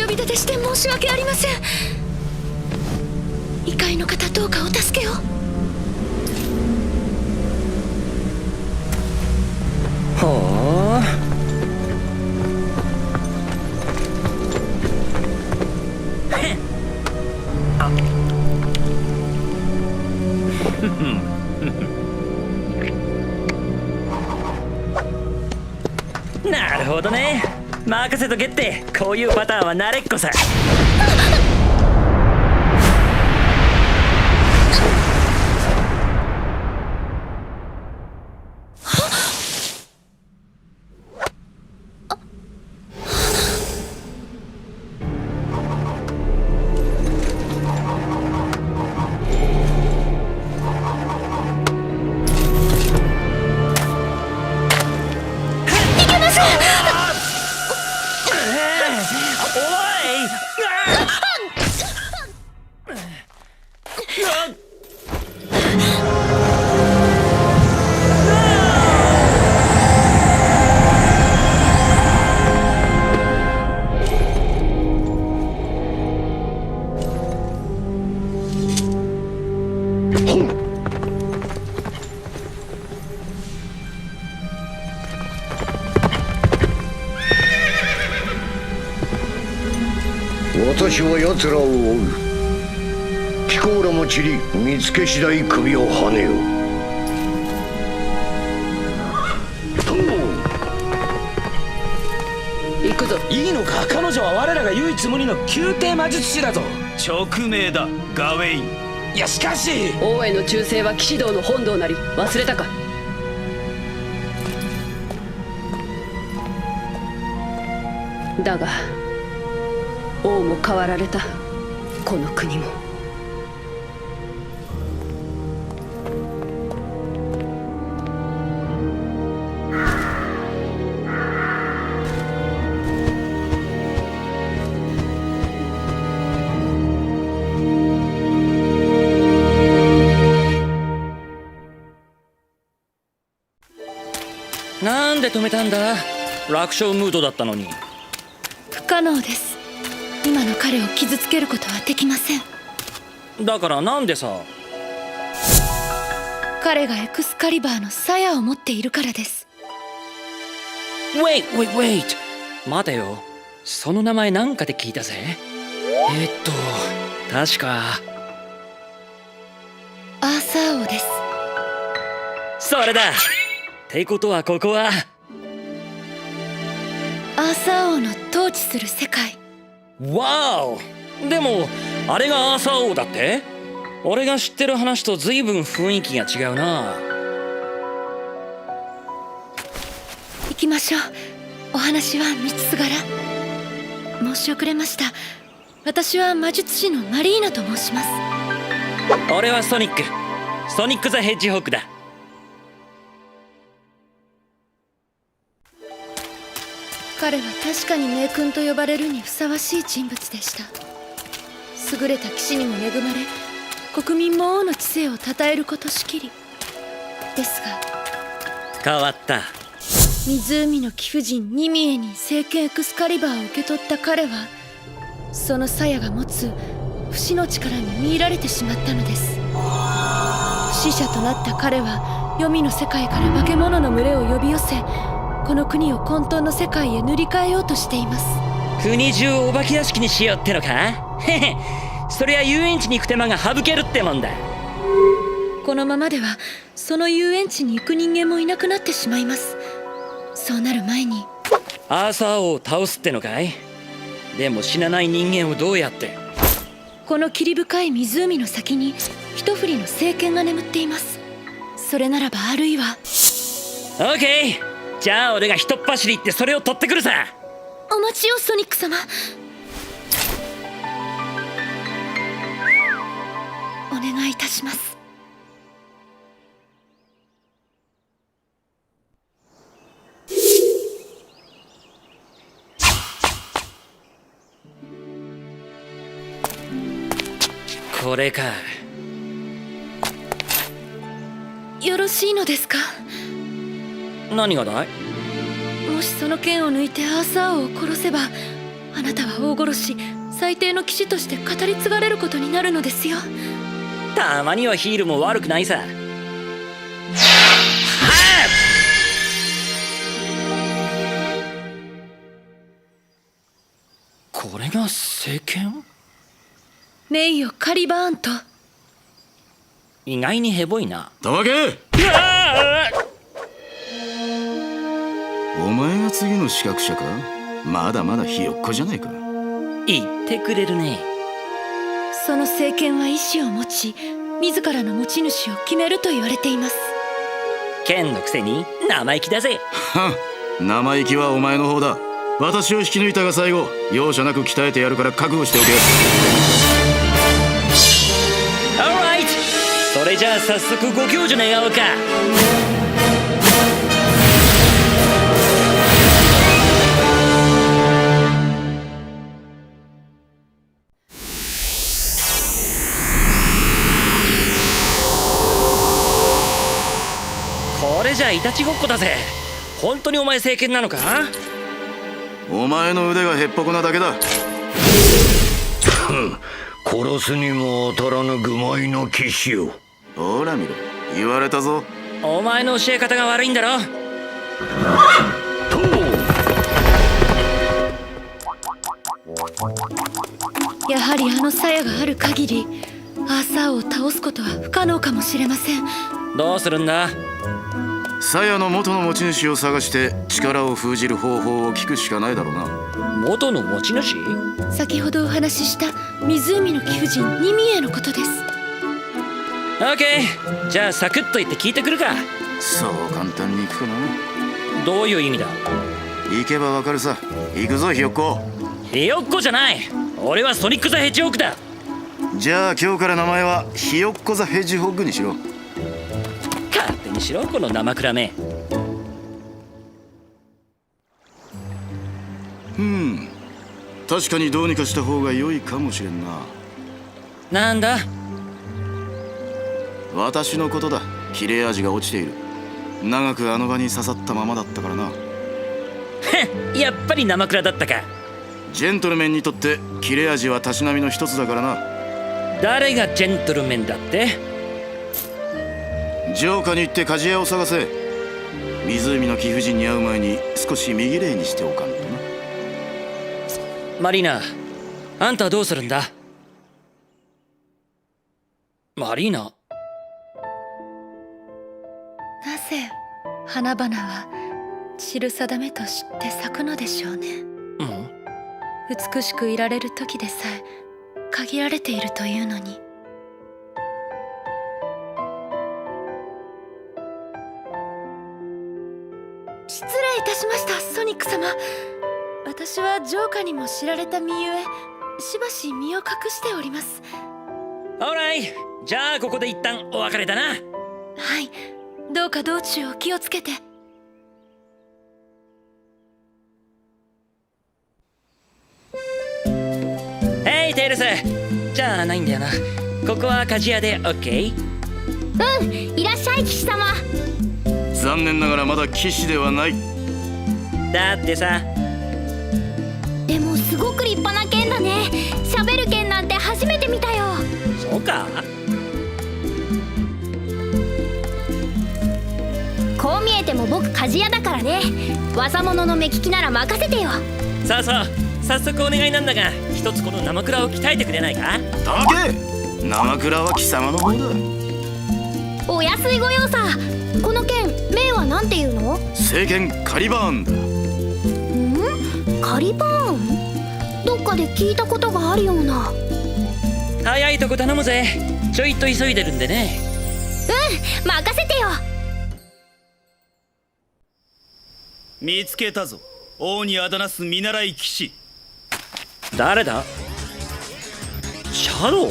呼び立てして申し訳ありません。異界の方、どうかお助けを。ほう。なるほどね。任せとけって、こういうパターンは慣れっこさ。私は奴らを追う。ピコーラも散り、見つけ次第首をはねよ。行くぞ。いいのか。彼女は我らが唯一無二の宮廷魔術師だぞ。直命だ、ガウェイン。いやしかし、王への忠誠は騎士道の本道なり、忘れたか。だが王も変わられた。この国も。なんで止めたんだ。楽勝ムードだったのに。不可能です。今の彼を傷つけることはできません。だからなんでさ。彼がエクスカリバーの鞘を持っているからです。Wait 待てよ。その名前なんかで聞いたぜ。確かアーサー王です。それだ。ってことはここはアーサー王の統治する世界。わお。でもあれがアーサー王だって。俺が知ってる話と随分雰囲気が違うな。行きましょう。お話は道すがら。申し遅れました。私は魔術師のマリーナと申します。俺はソニックザ・ヘッジホッグだ。彼は確かに名君と呼ばれるにふさわしい人物でした。優れた騎士にも恵まれ、国民も王の知性を称えることしきり。ですが変わった。湖の貴婦人ニミエに聖剣エクスカリバーを受け取った彼は、その鞘が持つ不死の力に見入られてしまったのです。不死者となった彼は黄泉の世界から化け物の群れを呼び寄せ、この国を混沌の世界へ塗り替えようとしています。国中をお化け屋敷にしようってのか。へへ、そりゃ遊園地に行く手間が省けるってもんだ。このままではその遊園地に行く人間もいなくなってしまいます。そうなる前にアーサー王を倒すってのかい。でも死なない人間をどうやって。この霧深い湖の先に一振りの聖剣が眠っています。それならばあるいは。オッケー、じゃあ俺がひとっ走り行ってそれを取ってくるさ。お待ちをソニック様。お願いいたします。これか。よろしいのですか。何がだい。もしその剣を抜いてアーサー王を殺せば、あなたは大殺し最低の騎士として語り継がれることになるのですよ。たまにはヒールも悪くないさ。これが聖剣？名誉カリバーンと。意外にヘボいな。たわけ、お前が次の資格者か？まだまだひよっこじゃないか。言ってくれるね。その聖剣は意志を持ち自らの持ち主を決めると言われています。剣のくせに生意気だぜ。はん、生意気はお前の方だ。私を引き抜いたが最後、容赦なく鍛えてやるから覚悟しておけ。Alright、 それじゃあ早速ご教授願おうか。これじゃいたちごっこだぜ。本当にお前聖剣なのか？お前の腕がへっぽこなだけだ。殺すにも当たらぬ愚昧の騎士よ。ほら見ろ、言われたぞ。お前の教え方が悪いんだろ。やはりあの鞘がある限りアーサーを倒すことは不可能かもしれません。どうするんだ？鞘の元の持ち主を探して力を封じる方法を聞くしかないだろうな。元の持ち主？先ほどお話しした湖の貴婦人ニミエのことです。オッケー、じゃあサクッと言って聞いてくるか。そう簡単に行くかな。どういう意味だ？行けばわかるさ。行くぞひよっこ。ひよっこじゃない。俺はソニック・ザ・ヘッジホッグだ。じゃあ今日から名前はひよっこザ・ヘッジホッグにしろ。勝手にしろこの生クラメ。確かにどうにかした方が良いかもしれんな。なんだ？私のことだ。切れ味が落ちている。長くあの場に刺さったままだったからな。やっぱり生クラだったか。ジェントルメンにとって切れ味はたしなみの一つだからな。誰がジェントルメンだって？城下に行って鍛冶屋を探せ。湖の貴婦人に会う前に少し身綺麗にしておかんとな。マリーナ、あんたはどうするんだ？マリーナ、なぜ花々は散る定めと知って咲くのでしょうね。美しくいられる時でさえ限られているというのに。失礼いたしました、ソニック様。私は城下にも知られた身ゆえしばし身を隠しております。オーライ、じゃあここで一旦お別れだな。はい、どうか道中お気をつけて。ヘイテイルス、じゃあないんだよな。ここは鍛冶屋でオッケー？いらっしゃい騎士様。残念ながらまだ騎士ではない。だってさ。でもすごく立派な剣だね。喋る剣なんて初めて見たよ。そうか？こう見えても僕鍛冶屋だからね。技物の目利きなら任せてよ。そうそう、早速お願いなんだが、一つこの生クラを鍛えてくれないか？だけ生倉は貴様の方だ。お安いご用さ。この剣名は何ていうの？聖剣カリバーンだ。カリバーン？どっかで聞いたことがあるような。早いとこ頼むぜ。ちょいと急いでるんでね。任せてよ。見つけたぞ。王にあだなす見習い騎士。誰だ？シャドウ？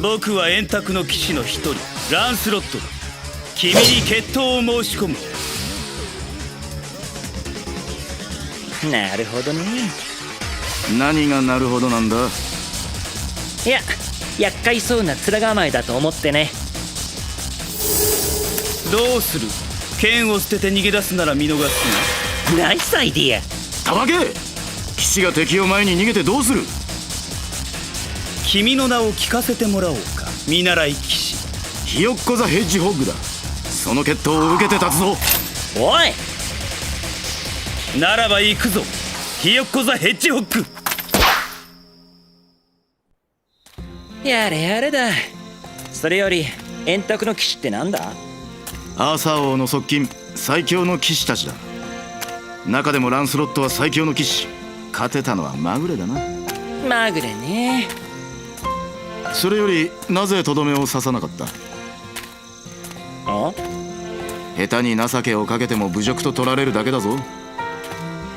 僕は円卓の騎士の一人、ランスロットだ。君に決闘を申し込む。なるほどね。何がなるほどなんだ？いや、厄介そうな面構えだと思ってね。どうする？剣を捨てて逃げ出すなら見逃すナイスアイディア。たわけ、貴騎士が敵を前に逃げてどうする？君の名を聞かせてもらおうか、見習い騎士。ひよっこザ・ヘッジホッグだ。その決闘を受けて立つぞ。おい、ならば行くぞ、ひよっこザ・ヘッジホッグ。やれやれだ。それより円卓の騎士ってなんだ？アーサー王の側近、最強の騎士たちだ。中でもランスロットは最強の騎士。勝てたのはまぐれだな。まぐれね。それよりなぜとどめを刺さなかった？あ？下手に情けをかけても侮辱と取られるだけだぞ。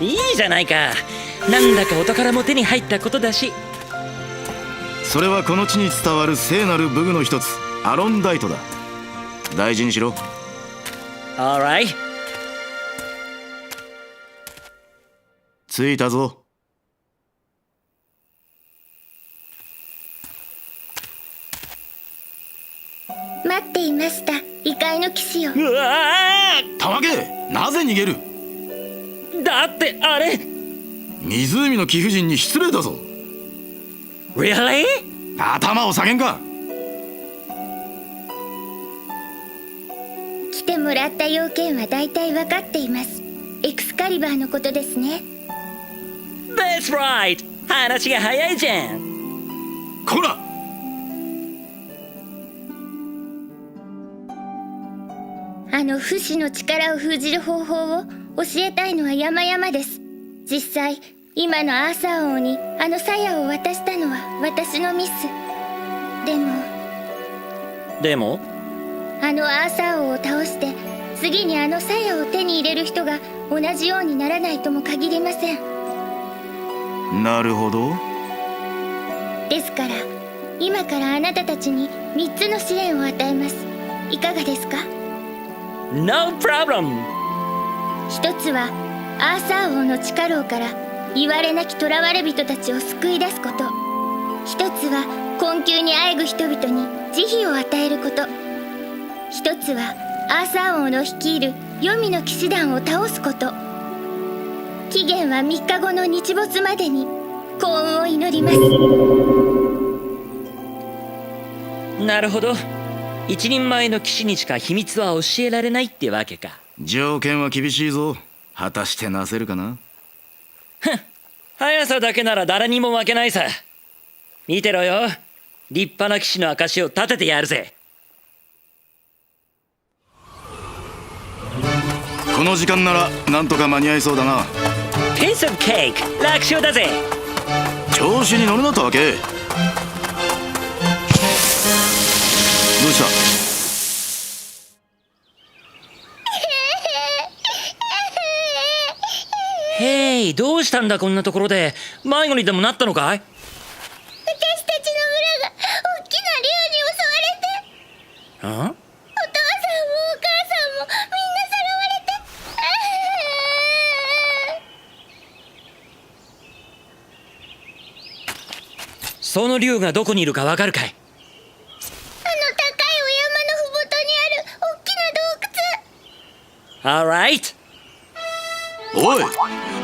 いいじゃないか。なんだかお宝も手に入ったことだし。それはこの地に伝わる聖なる武具の一つ、アロンダイトだ。大事にしろ。Alright。着いたぞ。待っていました、異界の騎士よ。うわたわけ、なぜ逃げる？ー！だってあれ。湖の貴婦人に失礼だぞ。Really？ 頭を下げんか。来てもらった要件は大体分かっています。エクスカリバーのことですね。That's right！ 話が早いじゃん。こら！あの不死の力を封じる方法を教えたいのは山々です。実際今のアーサー王にあの鞘を渡したのは私のミス。でもあのアーサー王を倒して次にあの鞘を手に入れる人が同じようにならないとも限りません。なるほど。ですから今からあなたたちに3つの試練を与えます。いかがですか？ No problem！ 一つはアーサー王の地下牢から言われなき囚われ人たちを救い出すこと。一つは困窮にあえぐ人々に慈悲を与えること。一つはアーサー王の率いる黄泉の騎士団を倒すこと。期限は3日後の日没までに幸運を祈ります。なるほど。一人前の騎士にしか秘密は教えられないってわけか。条件は厳しいぞ。果たしてなせるかな？速さだけなら誰にも負けないさ。見てろよ。立派な騎士の証を立ててやるぜ。この時間ならなんとか間に合いそうだな。ピースオブケーク、楽勝だぜ。調子に乗るなったわけ。どうした？へい、どうしたんだこんなところで。迷子にでもなったのかい？私たちの村が大きな竜に襲われて、あ？お父さんもお母さんもみんなさらわれて。その竜がどこにいるかわかるかい？あの高いお山のふもとにある大きな洞窟。 Alright。 おい、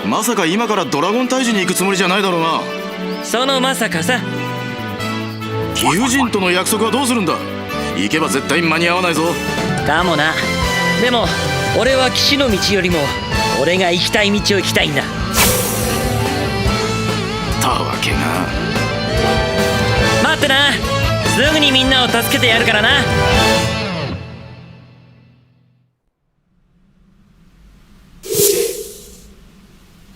まさか今からドラゴン退治に行くつもりじゃないだろうな。そのまさかさ。貴婦人との約束はどうするんだ？行けば絶対間に合わないぞ。かもな。でも俺は騎士の道よりも俺が行きたい道を行きたいんだ。たわけが。待ってな。すぐにみんなを助けてやるからな。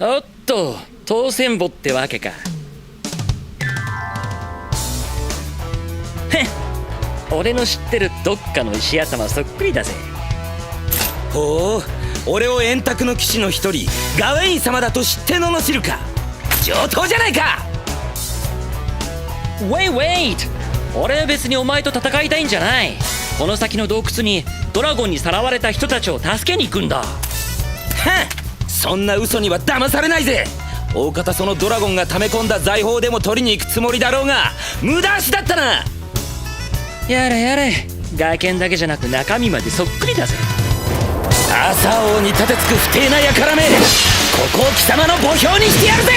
おっと、当選簿ってわけか。へっ、俺の知ってるどっかの石頭そっくりだぜ。ほう、俺を円卓の騎士の一人ガウェイン様だと知って罵るか。上等じゃないか。ウェイウェイト、俺は別にお前と戦いたいんじゃない。この先の洞窟にドラゴンにさらわれた人たちを助けに行くんだ。はっ、そんな嘘には騙されないぜ。大方そのドラゴンが溜め込んだ財宝でも取りに行くつもりだろうが無駄足だったな。やれやれ、外見だけじゃなく中身までそっくりだぜ。アーサー王に立てつく不貞な輩め、ここを貴様の墓標にしてやるぜ。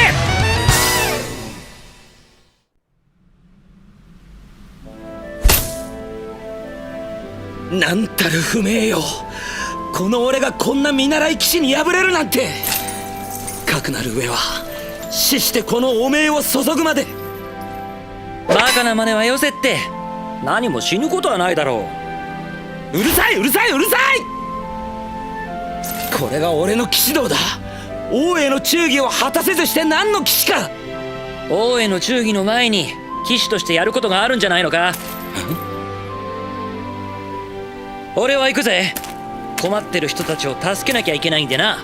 なんたる不明よ。この俺がこんな見習い騎士に敗れるなんて。かくなる上は死してこの汚名を注ぐまで。バカな真似はよせって。何も死ぬことはないだろうるさいうるさいうるさい。これが俺の騎士道だ。王への忠義を果たせずして何の騎士か。う。王への忠義の前に騎士としてやることがあるんじゃないのか。俺は行くぜ。困ってる人たちを助けなきゃいけないんでな。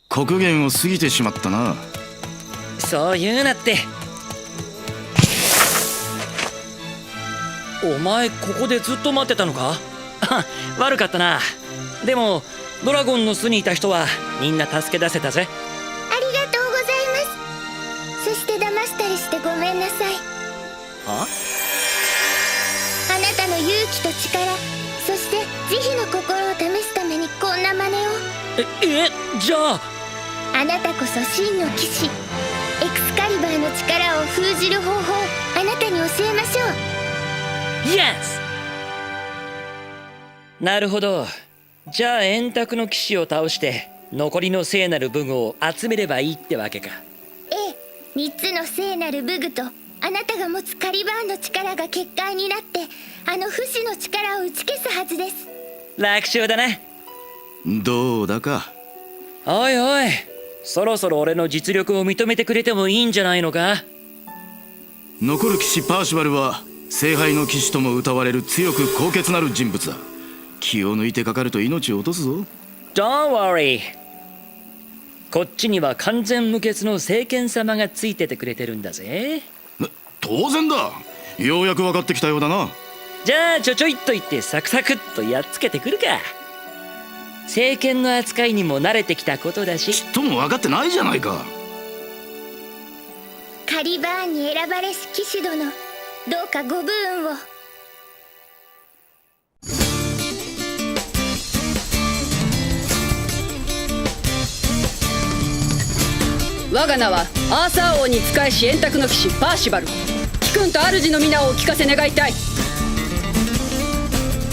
刻限を過ぎてしまったな。そう言うなって。お前ここでずっと待ってたのか。悪かったな。でもドラゴンの巣にいた人はみんな助け出せたぜ。ありがとうございます。そして騙したりしてごめんなさい。は？あなたの勇気と力、そして慈悲の心を試すためにこんな真似を。じゃああなたこそ真の騎士。エクスカリバーの力を封じる方法、あなたに教えましょう。イエス。なるほど。じゃあ円卓の騎士を倒して残りの聖なる武具を集めればいいってわけか。ええ、3つの聖なる武具とあなたが持つカリバーンの力が結界になってあの不死の力を打ち消すはずです。楽勝だな。どうだか。おいおい、そろそろ俺の実力を認めてくれてもいいんじゃないのか。残る騎士パーシバルは聖杯の騎士とも謳われる強く高潔なる人物だ。気を抜いてかかると命を落とすぞ。 Don't worry。 こっちには完全無欠の聖剣様がついててくれてるんだぜ。当然だ。ようやく分かってきたようだな。じゃあちょちょいっと言ってサクサクっとやっつけてくるか。聖剣の扱いにも慣れてきたことだし。ちっとも分かってないじゃないか。カリバーンに選ばれし騎士殿、どうかご武運を。我が名はアーサー王に仕えし円卓の騎士パーシバル。貴君と主の皆をお聞かせ願いたい。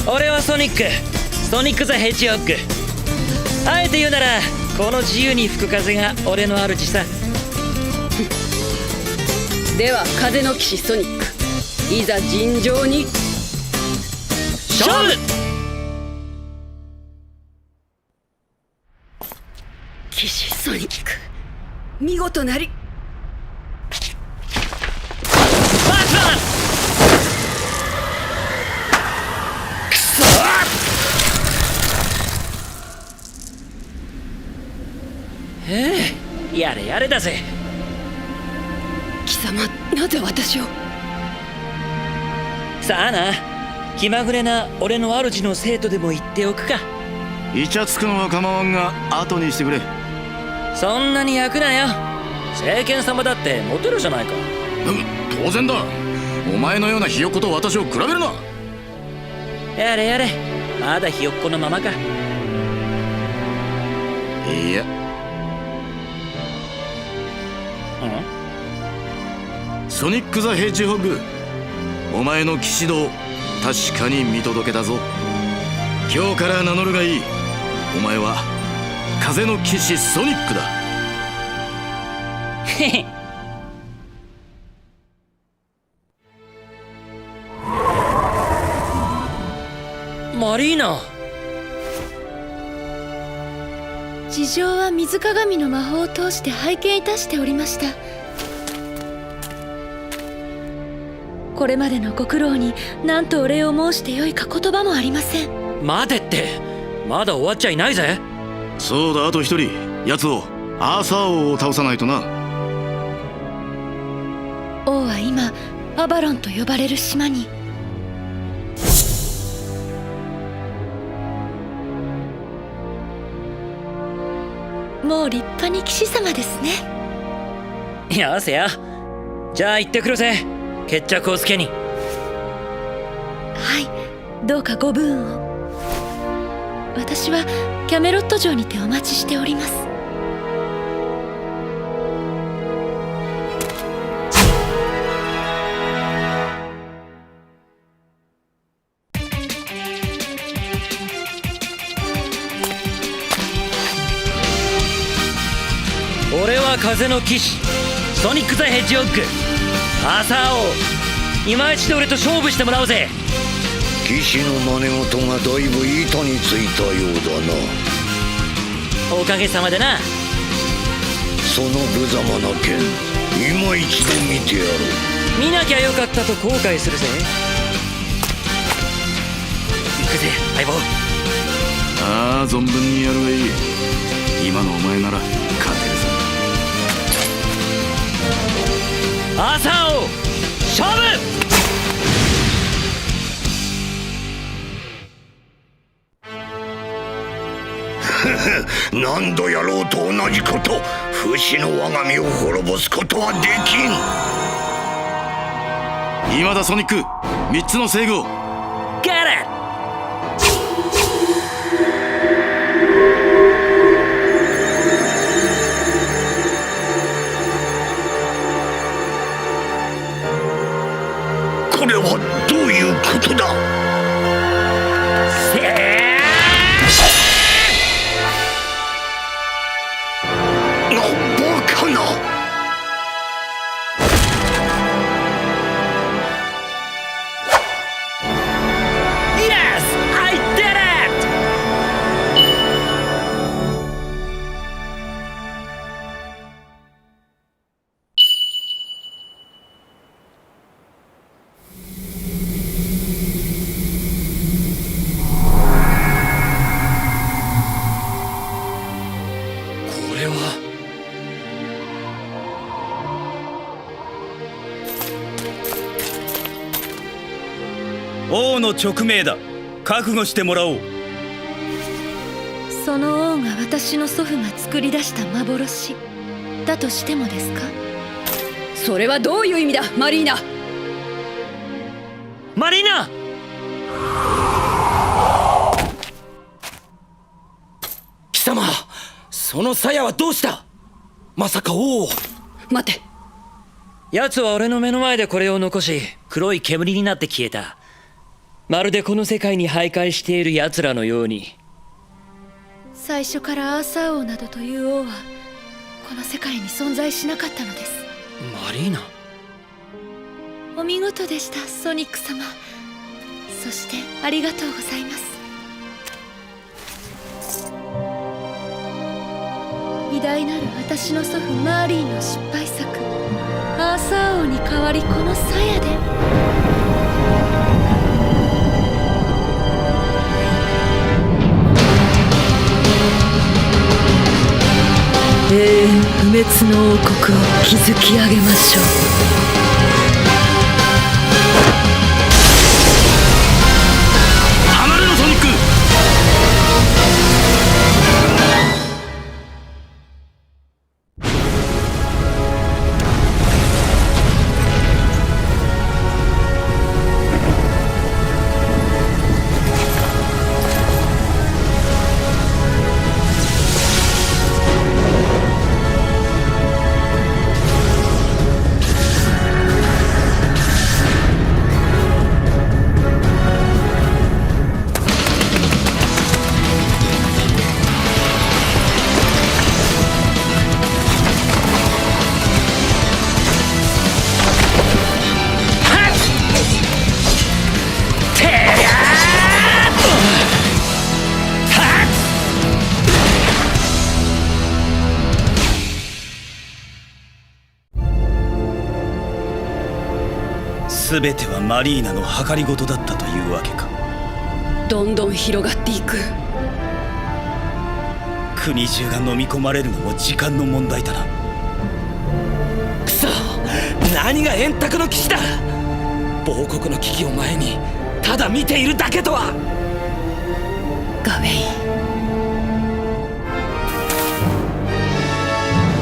俺はソニックザ・ヘッジホッグ。あえて言うならこの自由に吹く風が俺の主さ。では風の騎士ソニック、いざ尋常に勝負。騎士ソニック、見事なり。バツバン。くそー。やれやれだぜ。貴様、なぜ私を。さあな、気まぐれな俺の主の生徒でも言っておくか。イチャつくのは構わんが後にしてくれ。そんなに焼くなよ。聖剣様だってモテるじゃないか。当然だ。お前のようなひよっこと私を比べるな。やれやれ、まだひよっこのままか。いや、ソニック・ザ・ヘッジホッグ、お前の騎士道確かに見届けたぞ。今日から名乗るがいい。お前は風の騎士ソニックだ。へへ。マリーナ。事情は水鏡の魔法を通して拝見いたしておりました。これまでのご苦労に何とお礼を申してよいか言葉もありません。待てって、まだ終わっちゃいないぜ。そうだ、あと一人、奴をアーサー王を倒さないとな。王は今アバロンと呼ばれる島に。もう立派に騎士様ですね。よせよ。じゃあ行ってくるぜ、決着をつけに。はい、どうかご武運を。私はキャメロット城にてお待ちしております。俺は風の騎士ソニック・ザ・ヘッジホッグアーサー王、今一度俺と勝負してもらおうぜ。騎士の真似事がだいぶ板についたようだな。おかげさまでな。その無様な剣、今一度見てやろう。見なきゃよかったと後悔するぜ。行くぜ相棒。ああ、存分にやるがいい。今のお前なら勝てるぞ。アーサー王勝負。何度やろうと同じこと。不死の我が身を滅ぼすことはできん。今だソニック、3つのセーブを。ゲット。これはどういうことだ。バカな。これは王の勅命だ。覚悟してもらおう。その王が私の祖父が作り出した幻だとしてもですか？それはどういう意味だ、マリーナ。マリーナ。貴様、その鞘はどうした？まさか王を。待て。奴は俺の目の前でこれを残し、黒い煙になって消えた。まるでこの世界に徘徊している奴らのように。最初からアーサー王などという王はこの世界に存在しなかったのです。マリーナ。お見事でした、ソニック様。そしてありがとうございます。偉大なる私の祖父マーリーの失敗作、アーサー王に代わりこの鞘で。永遠不滅の王国を築き上げましょう。離れろソニック。全てはマリーナの計りごとだったというわけか。どんどん広がっていく。国中が飲み込まれるのも時間の問題だな。くそ、何が円卓の騎士だ。亡国の危機を前にただ見ているだけとは。ガウェイ。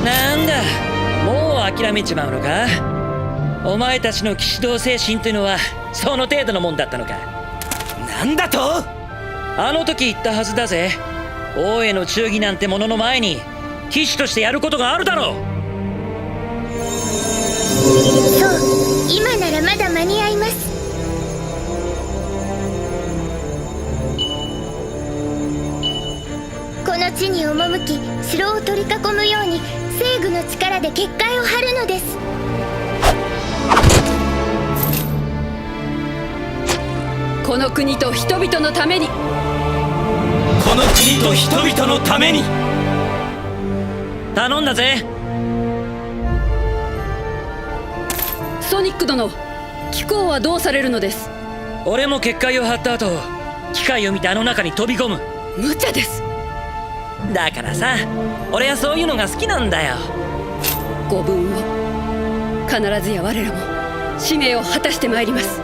なんだ、もう諦めちまうのか。お前たちの騎士道精神というのはその程度のもんだったのか。なんだと。あの時言ったはずだぜ。王への忠義なんてものの前に騎士としてやることがあるだろう。そう、今ならまだ間に合います。この地に赴き城を取り囲むように西軍力で結界を張るのです。この国と人々のために。この国と人々のために。頼んだぜ。ソニック殿、貴公はどうされるのです？俺も結界を張った後、機械を見てあの中に飛び込む。無茶です。だからさ、俺はそういうのが好きなんだよ。ご分を。必ずや我らも使命を果たしてまいります。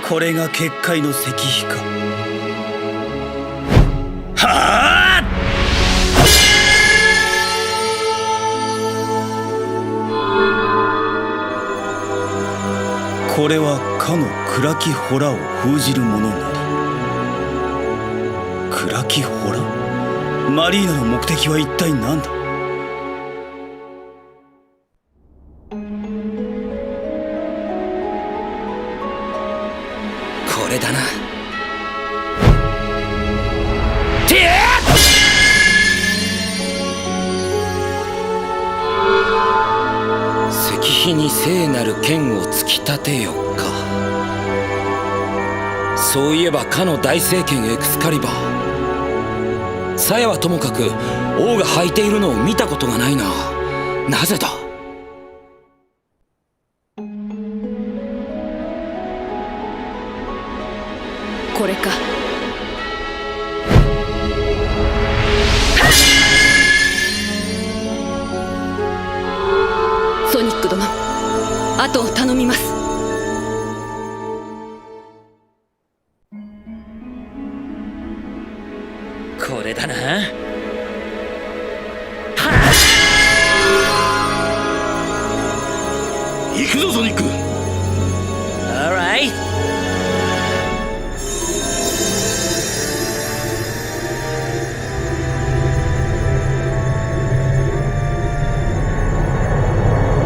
これが結界の石碑か。はあ！これはかの暗き洞を封じるものなり。暗き洞？マリーナの目的は一体何だ？これだな。石碑に聖なる剣を突き立てよか。そういえばかの大聖剣エクスカリバー、鞘はともかく王が履いているのを見たことがないな。なぜだ？これか。ソニック殿、後を頼みます。これだな。行くぞソニック。 Alright。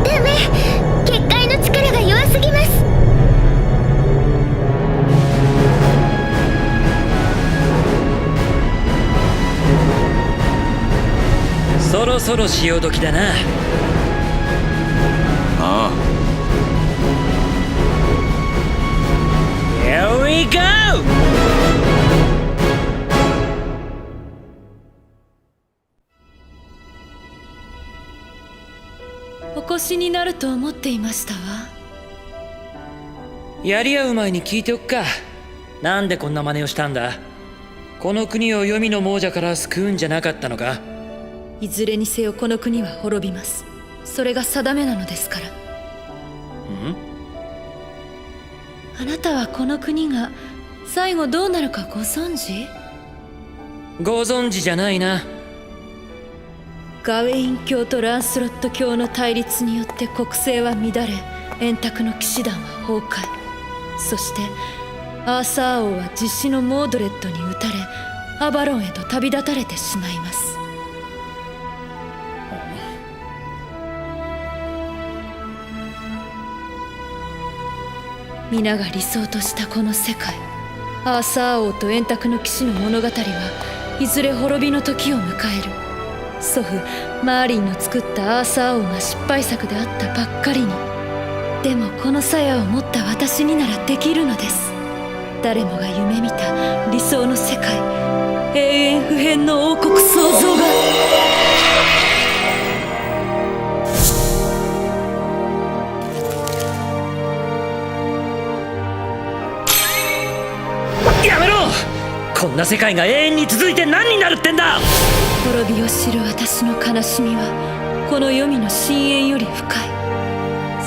ダメ、結界の力が弱すぎます。そろそろ潮時だな。ああ、Here we go! お越しになると思っていましたわ。やり合う前に聞いておくか。なんでこんな真似をしたんだ？この国を黄泉の亡者から救うんじゃなかったのか？いずれにせよこの国は滅びます。それが定めなのですから。あなたはこの国が最後どうなるかご存知？ご存知じゃないな。ガウェイン教とランスロット教の対立によって国政は乱れ、円卓の騎士団は崩壊。そしてアーサー王は実子のモードレッドに撃たれ、アバロンへと旅立たれてしまいます。皆が理想としたこの世界、アーサー王と円卓の騎士の物語はいずれ滅びの時を迎える。祖父マーリンの作ったアーサー王が失敗作であったばっかりに。でもこの鞘を持った私にならできるのです。誰もが夢見た理想の世界、永遠不変の王国創造が。やめろ！こんな世界が永遠に続いて何になるってんだ！滅びを知る私の悲しみはこの黄泉の深淵より深い。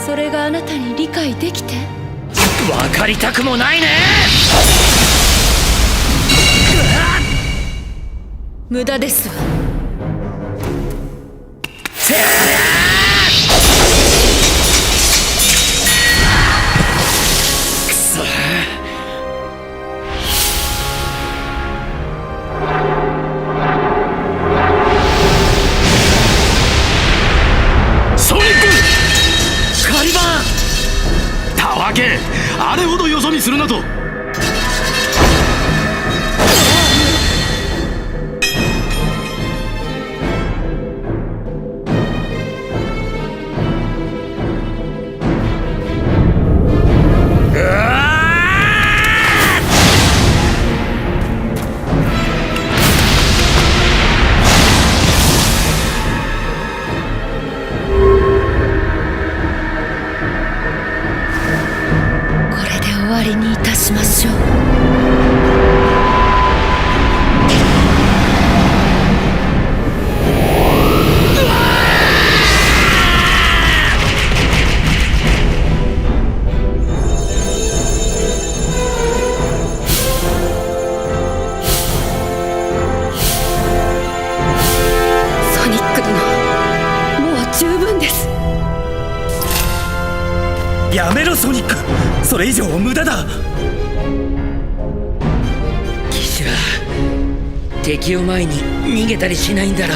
それがあなたに理解できて？分かりたくもないね！無駄ですわ。くそ！ソニック！カリバン！たわけけ、あれほどよそ見するなと。これで終わりにいたしましょう。ソニック殿、もう十分です。やめろソニック、それ以上無駄だ。騎士は敵を前に逃げたりしないんだろ。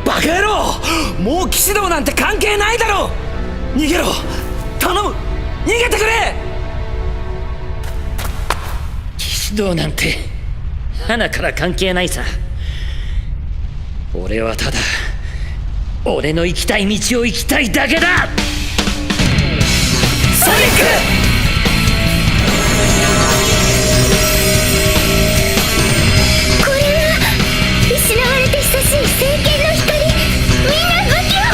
バカ野郎、もう騎士道なんて関係ないだろ。逃げろ、頼む、逃げてくれ。騎士道なんて花から関係ないさ。俺はただ俺の行きたい道を行きたいだけだ。ソニック！これは失われて久しい聖剣の光。みんな武器を。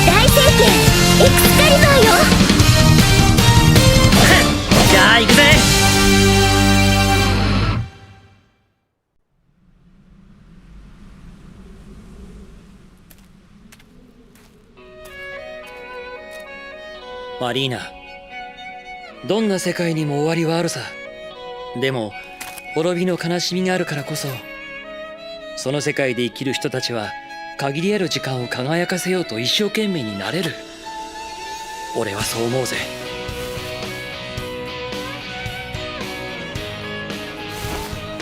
大聖剣エクスカリバーよ。じゃあ行くぜ。マリーナ、どんな世界にも終わりはあるさ。でも滅びの悲しみがあるからこそ、その世界で生きる人たちは限りある時間を輝かせようと一生懸命になれる。俺はそう思うぜ。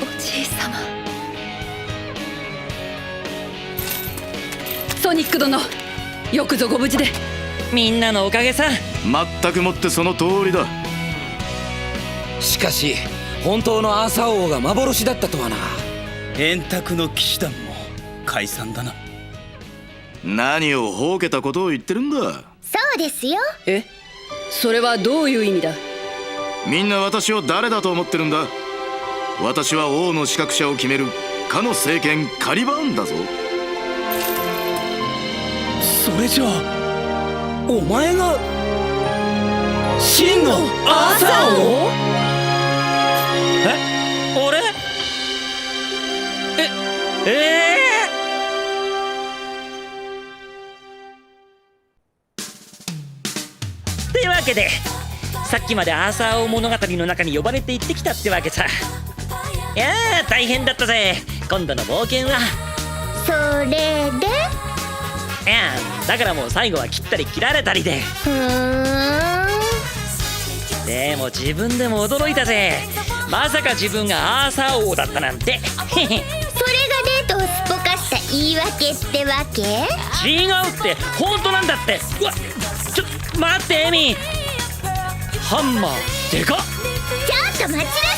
おじい様。ソニック殿、よくぞご無事で。みんなのおかげさ。全くもってその通りだ。しかし本当のアーサー王が幻だったとはな。円卓の騎士団も解散だな。何をほうけたことを言ってるんだ。そうですよ。え、それはどういう意味だ。みんな私を誰だと思ってるんだ。私は王の資格者を決めるかの聖剣カリバーンだぞ。それじゃあお前が真のアーサー王？俺？えってわけで、さっきまでアーサー王物語の中に呼ばれて行ってきたってわけさ。いやー大変だったぜ、今度の冒険は。それで？いやだからもう最後は切ったり切られたりで。でも自分でも驚いたぜ。まさか自分がアーサー王だったなんて。それがデートをすっぽかした言い訳ってわけ？違うって本当なんだって。うわちょっと待ってエミ、ハンマーでかっ。ちょっと待ちなさい。